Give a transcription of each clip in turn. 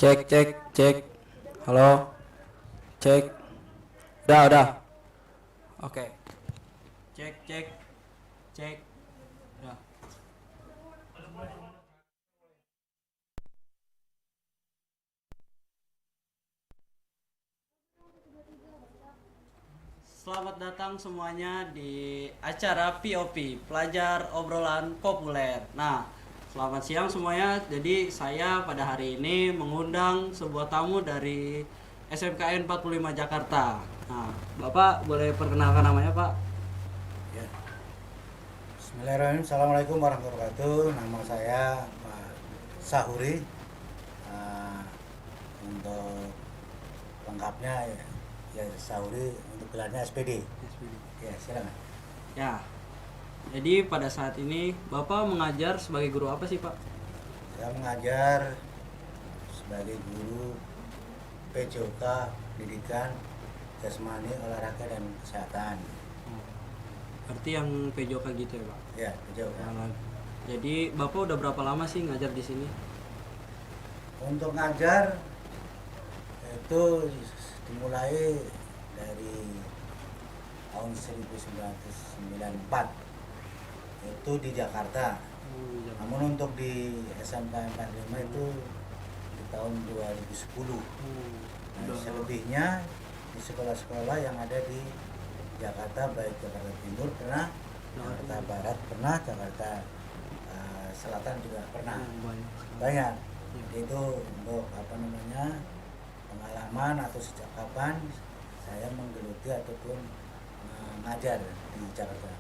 Cek cek cek. Halo. Cek. Udah. Oke. Cek cek cek. Udah. Selamat datang semuanya di acara POP, Pelajar Obrolan Populer. Nah, selamat siang semuanya. Jadi saya pada hari ini mengundang sebuah tamu dari SMKN 45 Jakarta. Nah, Bapak boleh perkenalkan namanya, Pak? Ya. Bismillahirrahmanirrahim. Assalamualaikum warahmatullahi wabarakatuh. Nama saya Pak Sahuri. Untuk lengkapnya ya Sahuri, untuk gelarnya SPD. Ya, silakan. Ya. Jadi pada saat ini Bapak mengajar sebagai guru apa sih, Pak? Saya mengajar sebagai guru PJOK Pendidikan Jasmani, Olahraga dan Kesehatan. Berarti yang PJOK gitu ya, Pak? Ya, PJOK. Jadi Bapak udah berapa lama sih ngajar di sini? Untuk ngajar itu dimulai dari tahun 1994 itu di Jakarta. Namun untuk di SMK 45 itu di tahun 2010. Nah, selebihnya di sekolah-sekolah yang ada di Jakarta, baik Jakarta Timur pernah, Jakarta Barat pernah, Jakarta Selatan juga pernah. Banyak. Itu untuk pengalaman atau sejak kapan saya menggeluti ataupun mengajar di Jakarta.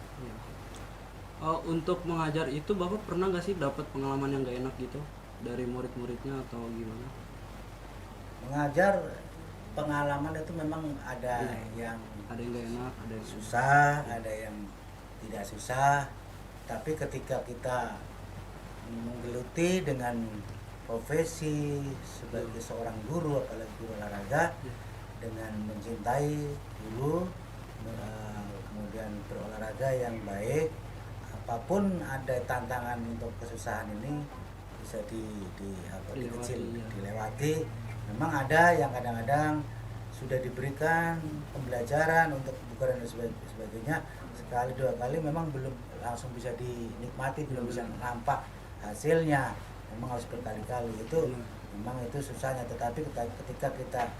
Untuk mengajar itu Bapak pernah nggak sih dapat pengalaman yang nggak enak gitu dari murid-muridnya atau gimana? Mengajar pengalaman itu memang ada yang nggak enak, ada yang susah, ada yang tidak susah. Tapi ketika kita menggeluti dengan profesi sebagai seorang guru, apalagi guru olahraga, dengan mencintai guru, kemudian berolahraga yang baik, apapun ada tantangan untuk kesusahan ini bisa dilewati. Memang ada yang kadang-kadang sudah diberikan pembelajaran untuk buku dan sebagainya, sekali dua kali memang belum langsung bisa dinikmati, belum bisa nampak hasilnya, memang harus berkali-kali. Itu memang itu susahnya. Tetapi ketika kita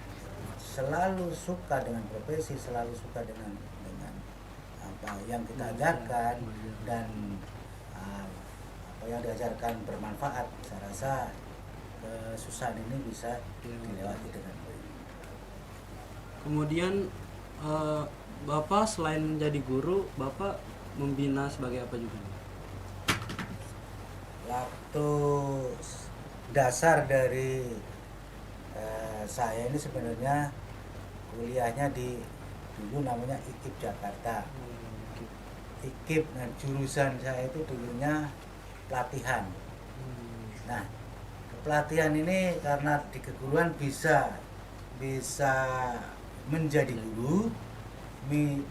selalu suka dengan profesi, selalu suka dengan apa yang kita ajarkan, dan apa yang diajarkan bermanfaat, saya rasa kesusahan ini bisa dilewati dengan baik. Kemudian Bapak selain menjadi guru, Bapak membina sebagai apa juga? Waktu dasar dari saya ini sebenarnya kuliahnya dulu namanya IKIP Jakarta. IKIP, nah jurusan saya itu dulunya pelatihan. Nah, pelatihan ini karena di keguruan bisa menjadi guru,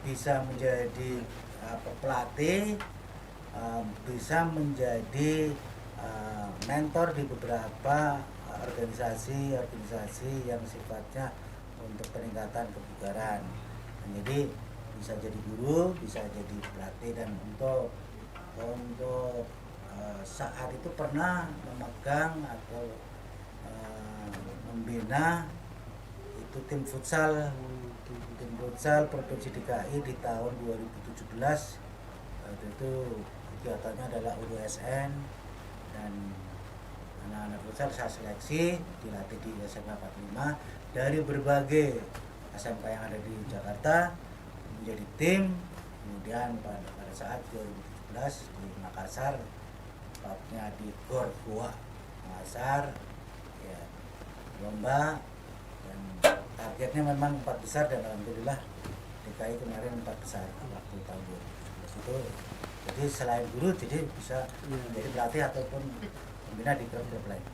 bisa menjadi pelatih, bisa menjadi mentor di beberapa organisasi yang sifatnya untuk peningkatan kebugaran. Nah, jadi bisa jadi guru, bisa jadi pelatih. Dan untuk saat itu pernah memegang atau membina itu tim futsal Provinsi DKI di tahun 2017. Waktu itu kegiatannya adalah USN, dan anak-anak futsal saya seleksi dilatih di SMA 45 dari berbagai SMK yang ada di Jakarta menjadi tim. Kemudian pada saat 2017 di Makassar, tepatnya di Gor Goa Makassar, ya, lomba, dan targetnya memang 4 besar, dan alhamdulillah DKI kemarin 4 besar waktu tahun 2017 itu. Jadi selain guru, jadi bisa menjadi pelatih ataupun membina di klub-klub lain.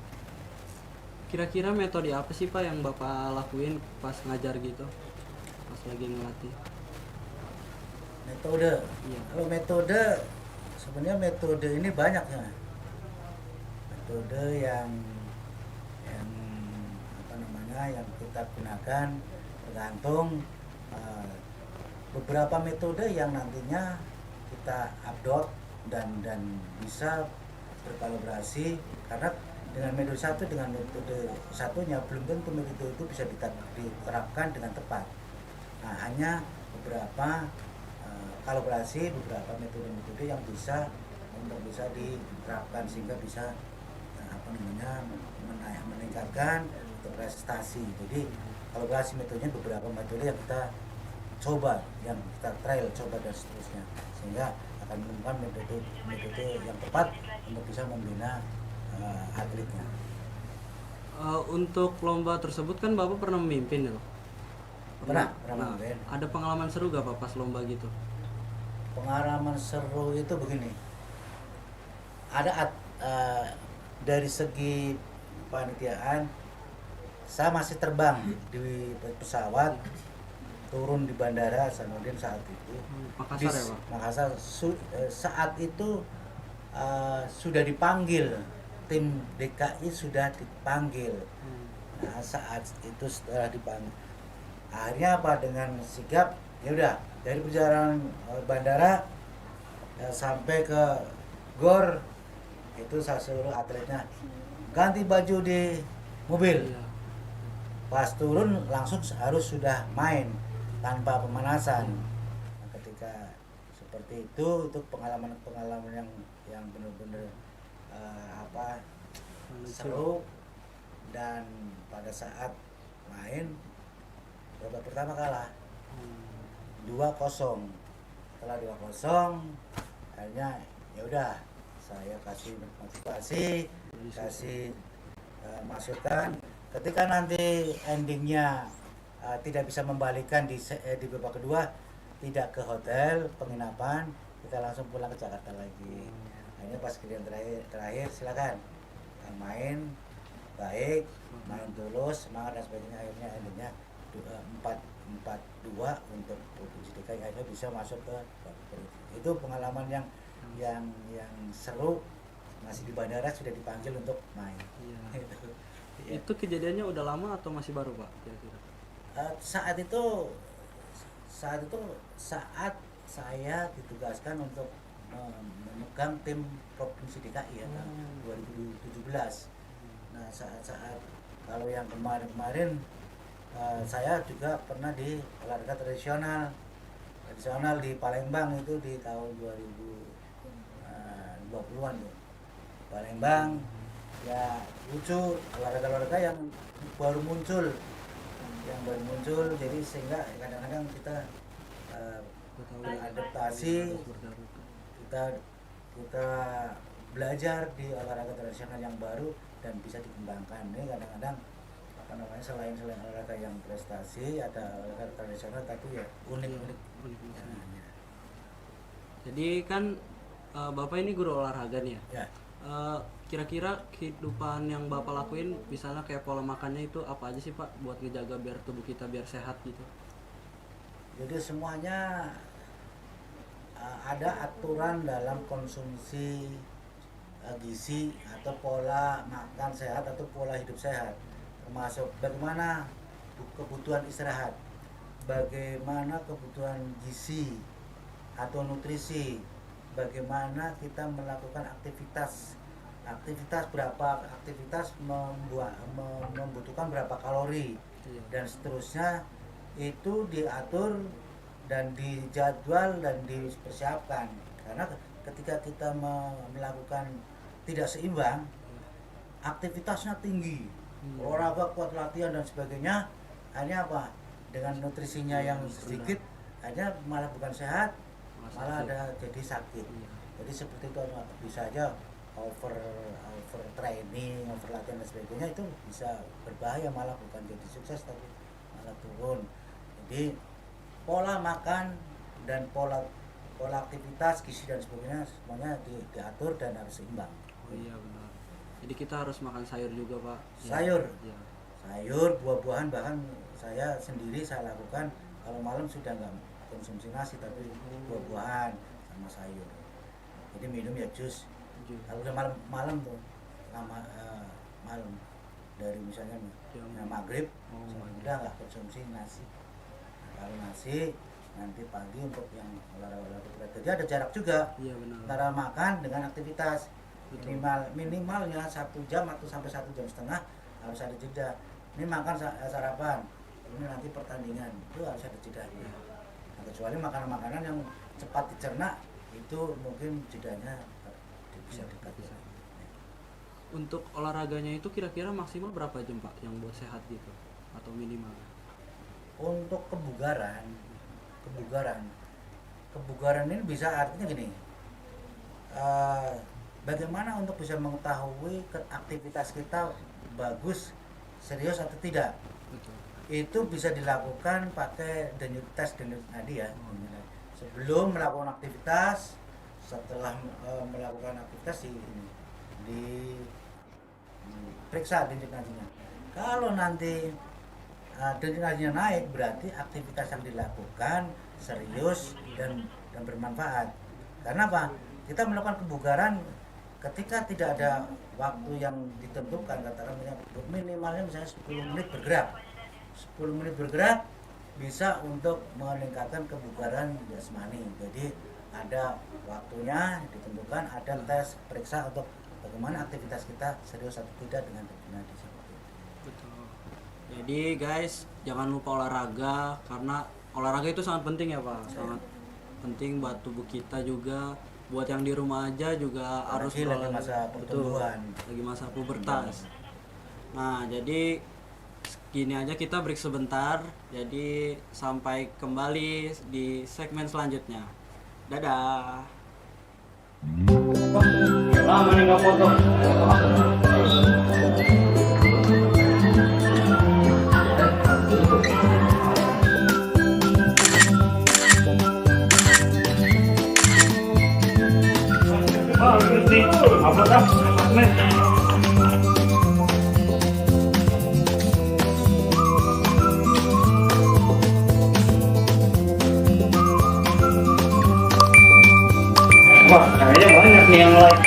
Kira-kira metode apa sih Pak yang Bapak lakuin pas ngajar gitu, pas lagi ngelatih? Metode, Iya. kalau metode sebenarnya metode ini banyak ya. Metode yang apa namanya yang kita gunakan tergantung beberapa metode yang nantinya kita upload dan bisa berkolaborasi, karena dengan metode satu dengan metode satunya belum tentu metode itu bisa diterapkan dengan tepat. Nah, hanya beberapa kolaborasi, beberapa metode-metode yang bisa diterapkan sehingga bisa apa namanya meningkatkan untuk prestasi. Jadi kolaborasi metodenya beberapa metode yang kita coba, yang kita trial, coba dan seterusnya, sehingga akan menemukan metode yang tepat untuk bisa membina atletnya. Untuk lomba tersebut kan Bapak pernah memimpin ya Pak? Pernah Nah, memimpin. ada pengalaman seru gak Pak pas lomba gitu? Pengalaman seru itu begini, ada dari segi panitiaan, saya masih terbang di pesawat, turun di bandara Hasanuddin saat itu. Makassar ya Pak? Makassar. Saat itu sudah dipanggil, tim DKI sudah dipanggil. Nah, saat itu setelah dipanggil, akhirnya apa, dengan sigap, ya udah, dari perjalanan bandara ya, sampai ke GOR itu saya suruh atletnya ganti baju di mobil. Iya. Pas turun langsung harus sudah main tanpa pemanasan. Nah, ketika seperti itu pengalaman yang benar-benar seru. Dan pada saat main babak pertama kalah 2-0. Setelah 2-0 akhirnya ya udah, saya kasih motivasi, kasih masukan. Ketika nanti endingnya tidak bisa membalikan di babak kedua, tidak ke hotel penginapan, kita langsung pulang ke Jakarta lagi. Akhirnya pas kejadian terakhir silakan main baik, main tulus, semangat dan sebagainya. Akhirnya endingnya 4-2 untuk Provinsi DKI, akhirnya bisa masuk ke itu pengalaman yang seru. Masih di bandara sudah dipanggil untuk main. Iya. Ya. Itu kejadiannya udah lama atau masih baru Pak kira-kira? Saat itu saat saya ditugaskan untuk memegang tim Provinsi DKI ya, tahun 2017. Nah, saat kalau yang kemarin saya juga pernah di olahraga tradisional di Palembang, itu di tahun 2020-an tuh. Palembang ya, lucu, olahraga yang baru muncul, jadi sehingga kadang-kadang kita beradaptasi, kita belajar di olahraga tradisional yang baru dan bisa dikembangkan. Ini kadang-kadang apa namanya, selain olahraga yang prestasi, ada olahraga tradisional tapi ya unik. Ya. Jadi kan Bapak ini guru olahraga nih ya. Ya. Kira-kira kehidupan yang Bapak lakuin, misalnya kayak pola makannya itu apa aja sih Pak buat ngejaga biar tubuh kita biar sehat gitu? Jadi semuanya ada aturan dalam konsumsi gizi atau pola makan sehat atau pola hidup sehat, termasuk bagaimana kebutuhan istirahat. bagaimana kebutuhan gizi atau nutrisi, bagaimana kita melakukan aktivitas berapa aktivitas membutuhkan berapa kalori dan seterusnya, itu diatur dan dijadwal dan dipersiapkan. Karena ketika kita melakukan tidak seimbang, aktivitasnya tinggi, olahraga kuat, latihan dan sebagainya, hanya apa, dengan nutrisinya yang sedikit, hanya malah bukan sehat, malah ada jadi sakit. Jadi seperti itu bisa aja over training, over latihan dan sebagainya, itu bisa berbahaya, malah bukan jadi sukses tapi malah turun. Jadi pola makan dan pola aktivitas, gizi dan sebagainya semuanya diatur dan harus seimbang. Oh iya benar. Jadi kita harus makan sayur juga, Pak. Sayur, Ya. sayur, buah-buahan, bahkan saya sendiri saya lakukan kalau malam sudah nggak konsumsi nasi tapi buah-buahan sama sayur. Jadi minum ya jus. Kalau udah malam tuh malam dari misalnya maghrib, udah nggak konsumsi nasi. Nah, kalau nasi nanti pagi untuk yang olahraga berat. Jadi ada jarak juga antara makan dengan aktivitas. Minimalnya 1 jam atau sampai 1 jam setengah harus ada jeda. Ini makan sarapan, ini nanti pertandingan, itu harus ada jedanya. Nah, kecuali makanan-makanan yang cepat dicerna, itu mungkin jedanya bisa dekat. Untuk olahraganya itu kira-kira maksimal berapa jam, Pak, yang buat sehat gitu atau minimal? Untuk kebugaran ini bisa artinya gini, bagaimana untuk bisa mengetahui aktivitas kita bagus, serius atau tidak. Betul. Itu bisa dilakukan pakai denyut test tadi ya. Sebelum melakukan aktivitas, setelah melakukan aktivitas diperiksa denyut nadinya. Kalau nanti denyut nadinya naik, berarti aktivitas yang dilakukan serius dan bermanfaat. Karena apa? Kita melakukan kebugaran ketika tidak ada waktu yang ditentukan, katakan minimalnya misalnya 10 menit bergerak. 10 menit bergerak bisa untuk meningkatkan kebugaran jasmani. Jadi ada waktunya ditentukan, ada tes periksa untuk bagaimana aktivitas kita serius atau tidak dengan nadi seperti itu. Betul. Jadi guys, jangan lupa olahraga, karena olahraga itu sangat penting ya, Pak. Sangat penting buat tubuh kita juga. Buat yang di rumah aja juga harus lagi masa pertumbuhan. Lagi masa pubertas. Nah, jadi gini aja, kita break sebentar. Jadi sampai kembali di segmen selanjutnya. Dadah. Lama nih nggak foto. Apa dah? Wah, kayaknya banyak nih yang like.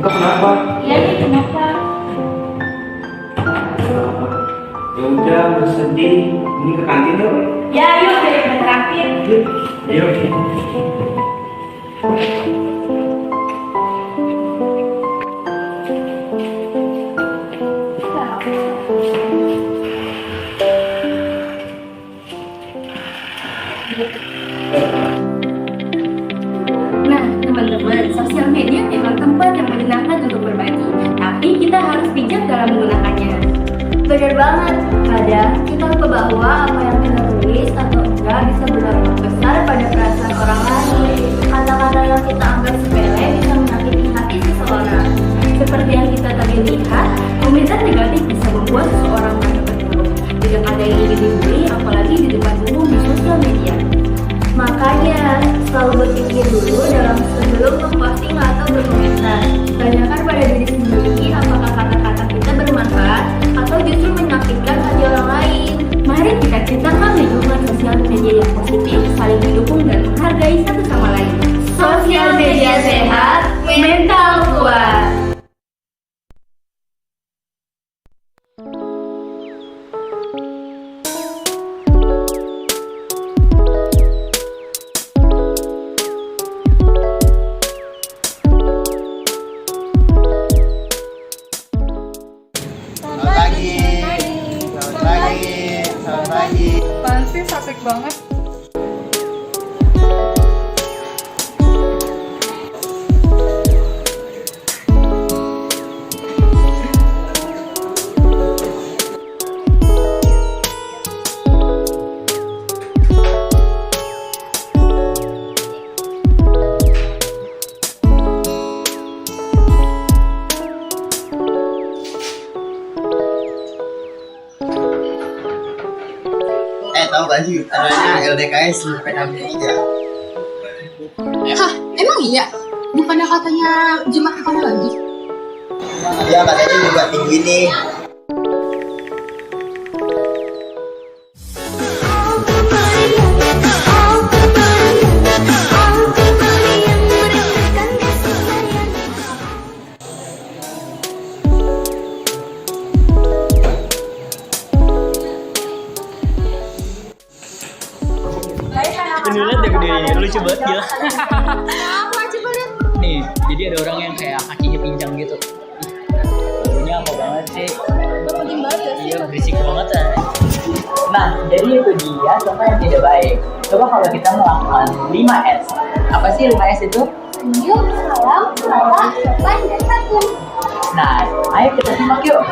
Itu kenapa? Iya nih, kenapa? Ya udah, bersedih. Ini ke kantin yuk. Ya yuk, daripada terakhir. Ayo. Nah, teman-teman, sosial media memang tempat yang menyenangkan untuk berbagi, tapi kita harus bijak dalam menggunakannya. Benar banget, kadang kita lupa bahwa apa yang kita tulis atau enggak bisa berdampak besar pada perasaan orang lain. Kata-kata yang kita anggap sepele bisa menyakiti hati seseorang. orang. Seperti yang kita tadi lihat, komentar negatif bisa membuat seseorang merasa terpuruk. Tidak ada yang ingin dibully, apalagi di depan umum di sosial media. Makanya, selalu berpikir dulu sebelum memposting atau berkomentar. Tanyakan pada diri sendiri apakah kata-kata kita bermanfaat atau justru menyakitkan hati orang lain. Mari kita ciptakan lingkungan sosial media yang positif, saling mendukung dan menghargai satu sama lain. Sosial media sehat, mental kuat. Selamat pagi. Apaan sih, asik banget. Tahu gak sih adanya LDKS PKB 3? Hah, emang iya? Bukannya katanya Jumat depan lagi? Iya katanya juga minggu ini. Beneran deh gede, lucu banget gila. Nih, jadi ada orang yang kayak kakinya pincang gitu. Baunya apa banget sih? Iya, berisik banget ya. Nah, jadi itu dia contoh yang tidak baik. Coba kalau kita melakukan 5S. Apa sih 5S itu? Senyum, salam, ramah, sopan, dan santun. Nah, ayo kita simak yuk.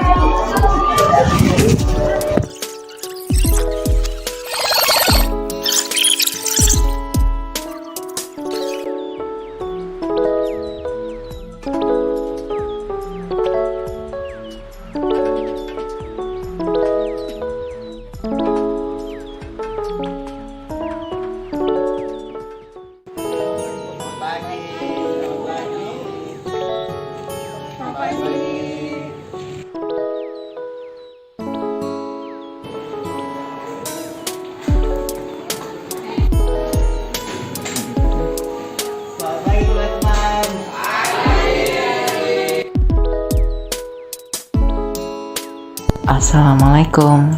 Assalamualaikum.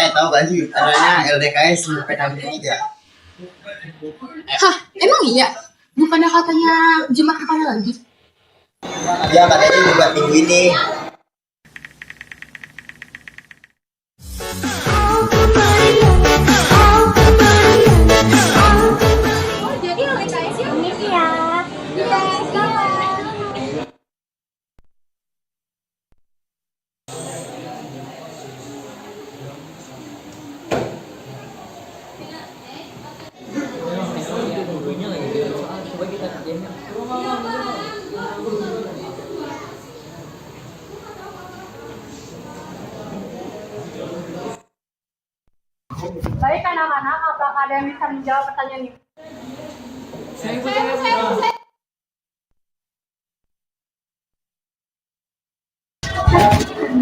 Tahu gak sih adanya LDKS PKB 3? Hah, emang iya? Bukannya katanya Jumat depan lagi? Iya katanya juga minggu ini. Jadi LDKS ya? Iya. Iya, sekarang. Coba kita kerjain. Baik anak-anak, apakah ada yang bisa menjawab pertanyaan ini?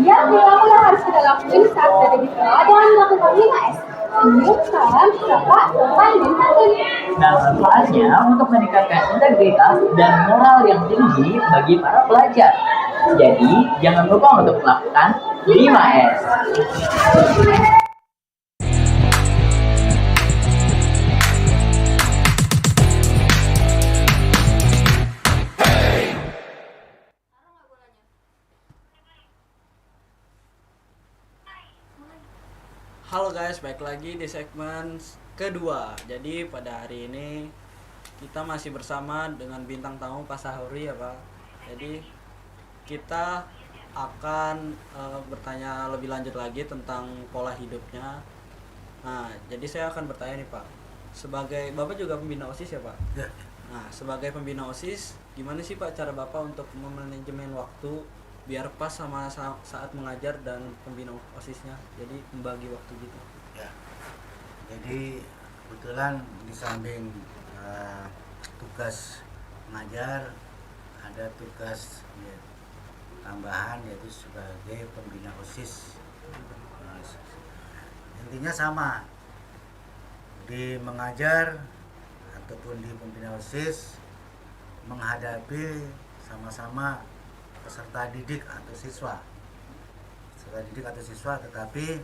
Ya, perilaku yang harus kita lakukan saat berada di sekolah dengan melakukan 5S. Senyum, salam, sapa, sopan, dan santun. Nah, manfaatnya untuk meningkatkan integritas dan moral yang tinggi bagi para pelajar. Jadi, jangan lupa untuk melakukan 5S. Halo guys, balik lagi di segmen kedua. Jadi pada hari ini kita masih bersama dengan bintang tamu Pak Sahuri ya Pak. Jadi kita akan bertanya lebih lanjut lagi tentang pola hidupnya. Nah, jadi saya akan bertanya nih Pak, sebagai Bapak juga pembina OSIS ya Pak? Ya. Nah, sebagai pembina OSIS, gimana sih Pak cara Bapak untuk memanajemen waktu biar pas sama saat mengajar dan pembina OSISnya? Jadi membagi waktu gitu. Ya. Jadi kebetulan di samping tugas mengajar, ada tugas ya, tambahan yaitu sebagai pembina OSIS. Nah, intinya sama, di mengajar ataupun di pembina OSIS menghadapi sama-sama peserta didik atau siswa, tetapi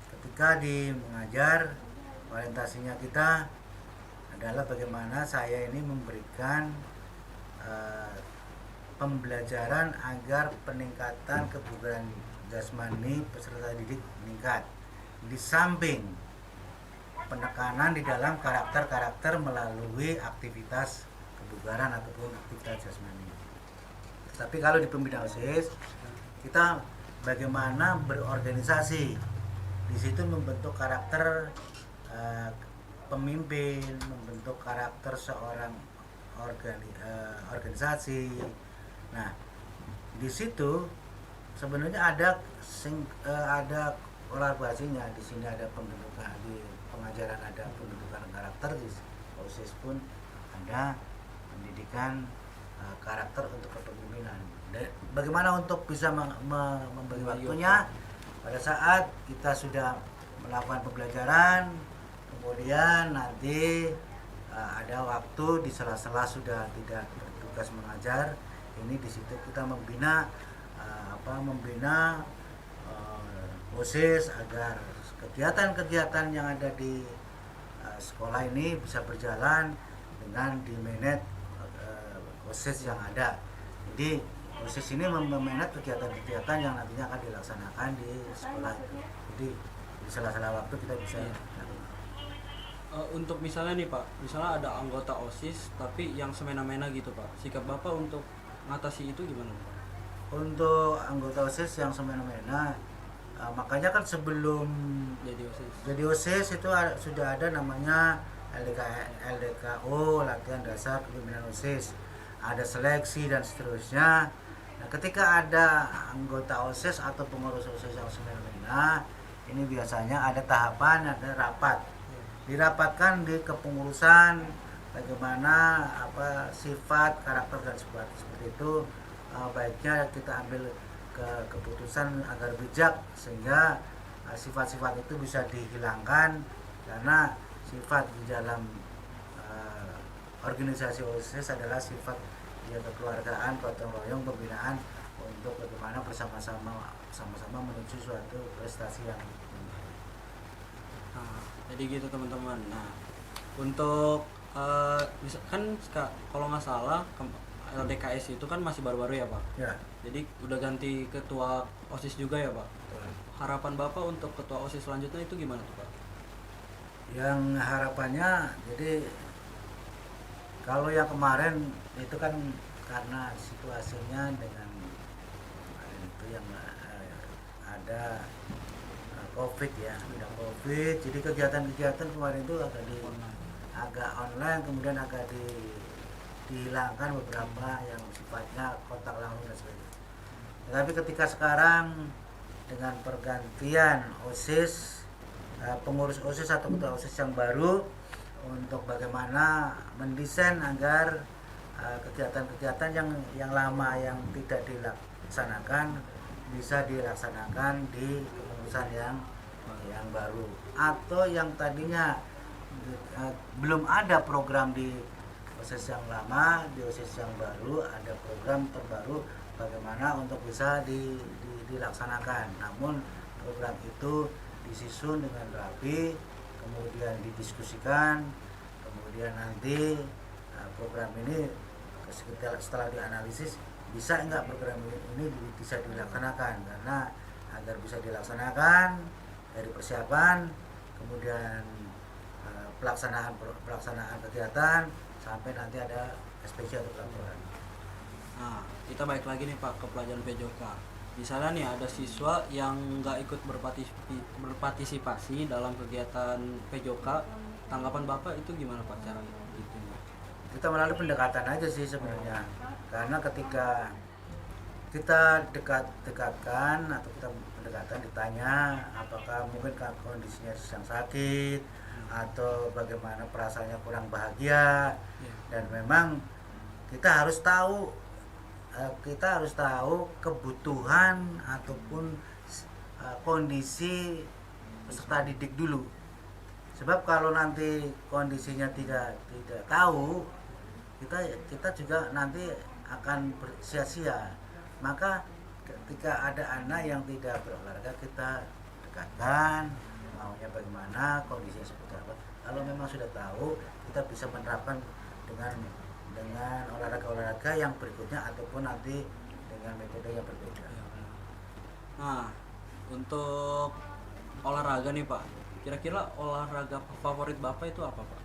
ketika di mengajar, orientasinya kita adalah bagaimana saya ini memberikan pembelajaran agar peningkatan kebugaran jasmani peserta didik meningkat, di samping penekanan di dalam karakter-karakter melalui aktivitas kebugaran ataupun aktivitas jasmani. Tapi kalau di pembina OSIS, kita bagaimana berorganisasi, di situ membentuk karakter pemimpin, membentuk karakter seorang organisasi. Nah, di situ sebenarnya ada kolaborasinya. Di sini ada pembentukan, di pengajaran ada pembentukan karakter, di OSIS pun ada pendidikan karakter untuk kepemimpinan. Bagaimana untuk bisa membagi waktunya? Pada saat kita sudah melakukan pembelajaran, kemudian nanti ada waktu di sela-sela sudah tidak bertugas mengajar, ini di situ kita membina OSIS agar kegiatan-kegiatan yang ada di sekolah ini bisa berjalan dengan di manage OSIS yang ada. Jadi OSIS ini memanage kegiatan-kegiatan yang nantinya akan dilaksanakan di sekolah itu. Jadi di sela-sela waktu kita bisa Untuk misalnya nih Pak, misalnya ada anggota OSIS tapi yang semena-mena gitu Pak, sikap Bapak untuk mengatasi itu gimana Pak? untuk anggota OSIS yang semena-mena, makanya kan sebelum jadi OSIS itu sudah ada namanya LDKO, latihan dasar kepemimpinan OSIS, ada seleksi dan seterusnya. Nah, ketika ada anggota OSIS atau pengurus OSIS yang semena-mena, ini biasanya ada tahapan, ada rapat, dirapatkan di kepengurusan bagaimana sifat, karakter dan seperti itu. Baiknya kita ambil keputusan agar bijak sehingga sifat-sifat itu bisa dihilangkan, karena sifat di dalam organisasi OSIS adalah sifat kekeluargaan, gotong royong, pembinaan untuk bagaimana bersama-sama menuju suatu prestasi yang tinggi. Nah, jadi gitu teman-teman. Nah, untuk kan kalau nggak salah LDKS itu kan masih baru-baru ya Pak? Ya. Jadi udah ganti ketua OSIS juga ya Pak? Betul. Harapan Bapak untuk ketua OSIS selanjutnya itu gimana tuh Pak? Yang harapannya, jadi kalau yang kemarin itu kan karena situasinya dengan itu yang ada COVID ya, ada COVID, jadi kegiatan-kegiatan kemarin itu agak online, kemudian agak dihilangkan beberapa yang sifatnya kontak langsung dan sebagainya. Tapi ketika sekarang dengan pergantian OSIS, pengurus OSIS atau ketua OSIS yang baru, untuk bagaimana mendesain agar kegiatan-kegiatan yang lama yang tidak dilaksanakan bisa dilaksanakan di kepengurusan yang baru, atau yang tadinya belum ada program di OSIS yang lama, di OSIS yang baru ada program terbaru bagaimana untuk bisa dilaksanakan. Namun program itu disusun dengan rapi, kemudian didiskusikan, kemudian nanti program ini setelah dianalisis bisa enggak program ini bisa dilaksanakan, karena agar bisa dilaksanakan dari persiapan, kemudian pelaksanaan kegiatan sampai nanti ada SPC atau laporan. Nah, kita balik lagi nih Pak ke pelajaran PJOK. Misalnya nih ada siswa yang nggak ikut berpartisipasi dalam kegiatan PJOK, tanggapan Bapak itu gimana Pak cara gitu? Kita melalui pendekatan aja sih sebenarnya, karena ketika kita dekatkan atau kita pendekatan ditanya apakah mungkin kondisinya sedang sakit atau bagaimana perasaannya kurang bahagia, dan memang kita harus tahu kebutuhan ataupun kondisi peserta didik dulu. Sebab kalau nanti kondisinya tidak tahu, kita juga nanti akan sia-sia. Maka ketika ada anak yang tidak berolahraga, kita dekatkan maunya bagaimana, kondisinya seperti apa. Kalau memang sudah tahu, kita bisa menerapkan dengan olahraga yang berikutnya ataupun nanti dengan metode yang berbeda. Nah, untuk olahraga nih Pak, kira-kira olahraga favorit Bapak itu apa Pak?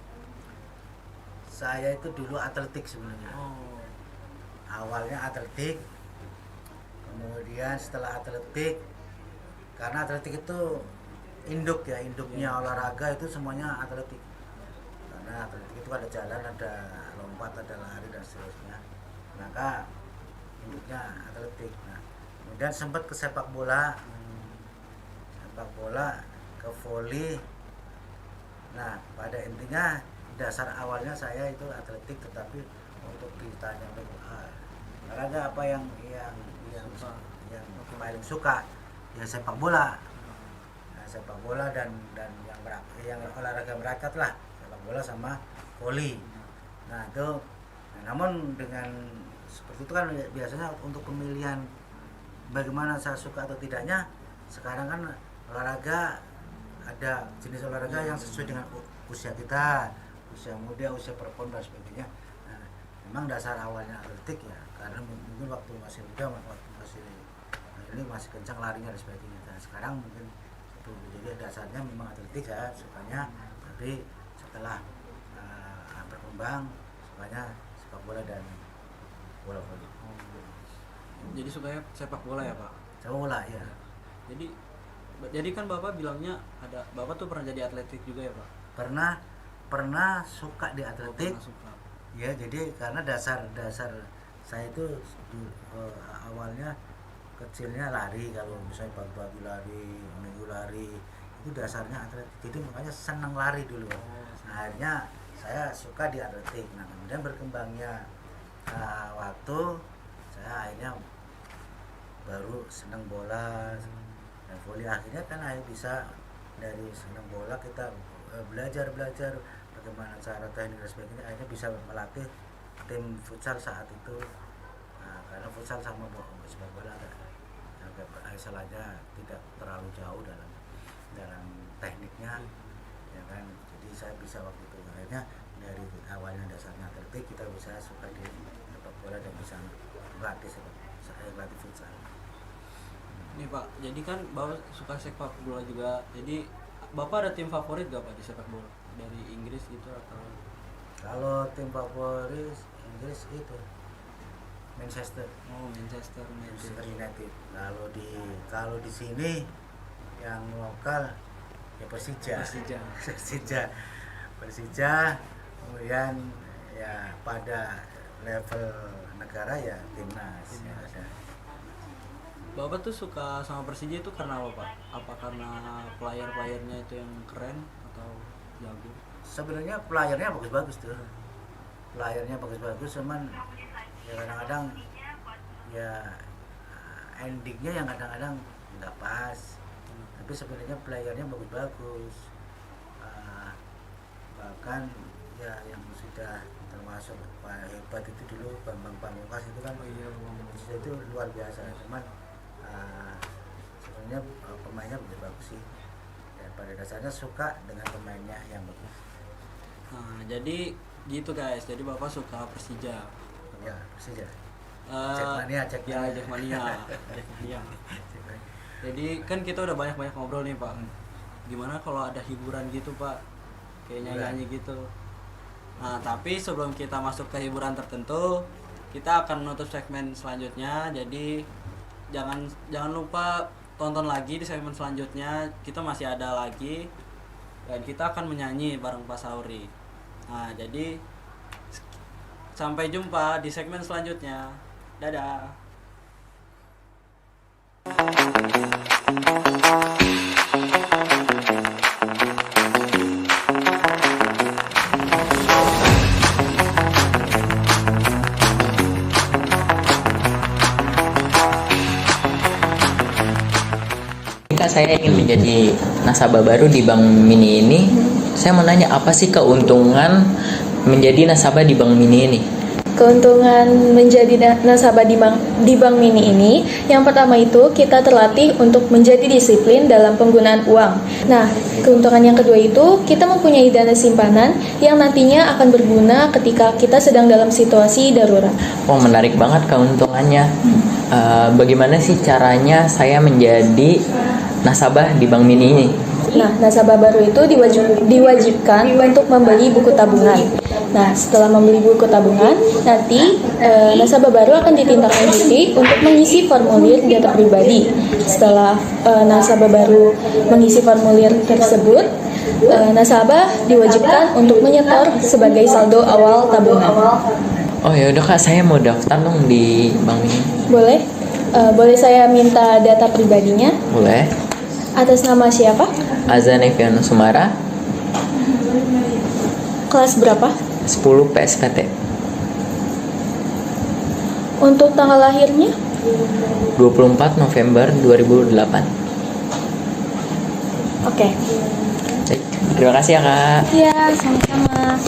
Saya itu dulu atletik sebenarnya. Oh, Awalnya atletik, kemudian setelah atletik, karena atletik itu induknya olahraga itu semuanya atletik. Karena atletik itu ada jalan, ada lompat, ada lari dan seterusnya. Maka induknya atletik. Nah, kemudian sempat ke sepak bola, ke voli. Nah, pada intinya dasar awalnya saya itu atletik, tetapi untuk ditanya olahraga apa yang paling suka, ya sepak bola. Nah, sepak bola dan yang olahraga merakat lah, sepak bola sama voli. Nah itu, namun dengan seperti itu kan biasanya untuk pemilihan bagaimana saya suka atau tidaknya, sekarang kan olahraga ada jenis olahraga yang sesuai dengan usia kita, usia muda, usia perempuan dan sebagainya. Nah, memang dasar awalnya atletik ya, karena mungkin waktu masih muda, masih kencang larinya dan sebagainya. Dan sekarang mungkin itu, jadi dasarnya memang atletik ya sukanya, tapi setelah berkembang sukanya sepak bola dan bola voli. jadi sukanya sepak bola ya Pak? Sepak bola ya. Jadi kan Bapak bilangnya Bapak tuh pernah jadi atletik juga ya Pak? Pernah suka di atletik. Pernah suka. Ya, jadi karena dasar saya itu awalnya kecilnya lari, kalau misalnya pagi-pagi lari, minggu lari, itu dasarnya atletik. Jadi makanya senang lari dulu. Akhirnya saya suka di atletik. Nah, kemudian berkembangnya waktu, saya akhirnya baru senang bola dan voli. Akhirnya kan bisa dari senang bola kita belajar bagaimana cara teknik dan sebagainya, akhirnya bisa melatih tim futsal saat itu. Nah, karena futsal sama sepak bola agak istilahnya tidak terlalu jauh dalam tekniknya, ya kan. Jadi saya bisa waktu itu, akhirnya dari awalnya dasarnya atletik, kita bisa suka di sepak bola dan bisa melatih futsal. Nih Pak, jadi kan Bapak suka sepak bola juga. Jadi Bapak ada tim favorit gak Pak di sepak bola? Dari Inggris gitu atau? Kalau tim favorit Inggris itu Manchester. Oh, Manchester United. Kalau di sini yang lokal ya Persija. Kemudian ya pada level negara ya timnas. Ya, ada. Bapak tuh suka sama Persija itu karena apa Pak? Apa karena player-playernya itu yang keren atau jago? Sebenarnya playernya bagus-bagus tuh. Cuman ya kadang-kadang ya endingnya yang kadang-kadang nggak pas. Tapi sebenarnya playernya bagus-bagus. Bahkan ya yang sudah termasuk hebat itu dulu Bambang Pamungkas itu kan, itu luar biasa. Cuman sebenarnya pemainnya bagus sih. Ya, pada dasarnya suka dengan pemainnya yang bagus. Nah, jadi gitu guys. Jadi Bapak suka Persija. Ya, Persija. Jackmania. Jadi kan kita udah banyak ngobrol nih Pak. Gimana kalau ada hiburan gitu Pak? Kayak nyanyi gitu. Nah, tapi sebelum kita masuk ke hiburan tertentu, kita akan menutup segmen selanjutnya. Jadi jangan lupa tonton lagi di segmen selanjutnya. Kita masih ada lagi dan kita akan menyanyi bareng Pak Sauri. Nah, jadi sampai jumpa di segmen selanjutnya. Dadah. Ketika saya ingin menjadi nasabah baru di Bank Mini ini, saya mau nanya apa sih keuntungan menjadi nasabah di Bank Mini ini? Keuntungan menjadi nasabah di Bank Mini ini, yang pertama itu kita terlatih untuk menjadi disiplin dalam penggunaan uang. Nah, keuntungan yang kedua itu kita mempunyai dana simpanan yang nantinya akan berguna ketika kita sedang dalam situasi darurat. Oh, menarik banget keuntungannya. Bagaimana sih caranya saya menjadi nasabah di Bank Mini ini? Nah, nasabah baru itu diwajibkan untuk membeli buku tabungan. Nah, setelah membeli buku tabungan, nanti nasabah baru akan ditindaklanjuti untuk mengisi formulir data pribadi. Setelah nasabah baru mengisi formulir tersebut, nasabah diwajibkan untuk menyetor sebagai saldo awal tabungan. Oh ya udah Kak, saya mau daftar dong di Bank Mini. Boleh? Boleh saya minta data pribadinya? Boleh. Atas nama siapa? Azan Eviano Sumara, Kelas berapa? 10 PSKT. Untuk tanggal lahirnya? 24 November 2008. Oke. Baik, terima kasih ya Kak. Iya, sama-sama.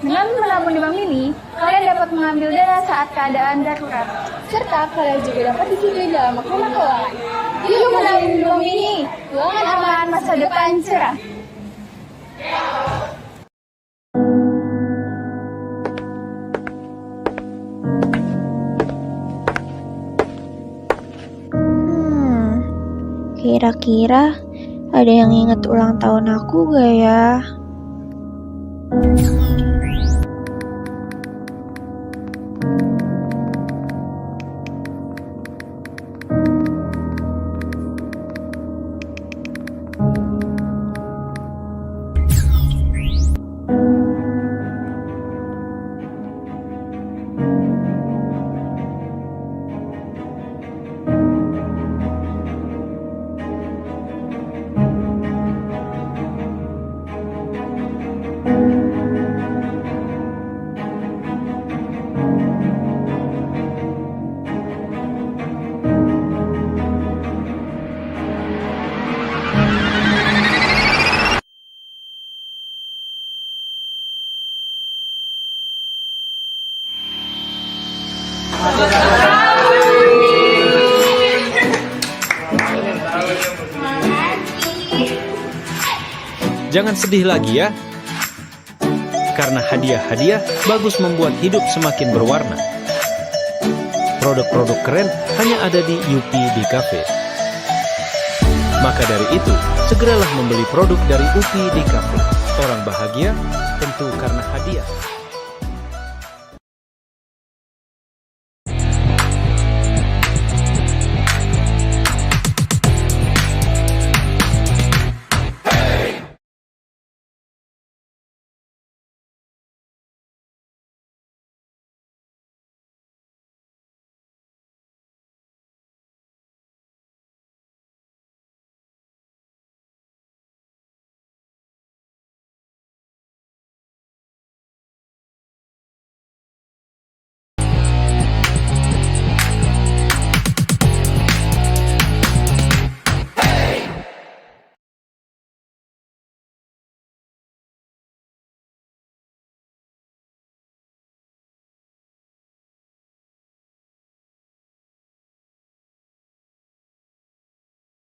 Dengan menabung di Bank Mini, kalian dapat mengambil dana saat keadaan darurat. Serta kalian juga dapat dibimbing dalam maklumat keuangan. Yuk menabung di Bank Mini, keuangan aman, masa depan cerah. Kira-kira ada yang ingat ulang tahun aku gak ya? Jangan sedih lagi ya, karena hadiah-hadiah bagus membuat hidup semakin berwarna. Produk-produk keren hanya ada di UPD Cafe. Maka dari itu, segeralah membeli produk dari UPD Cafe. Orang bahagia tentu karena hadiah.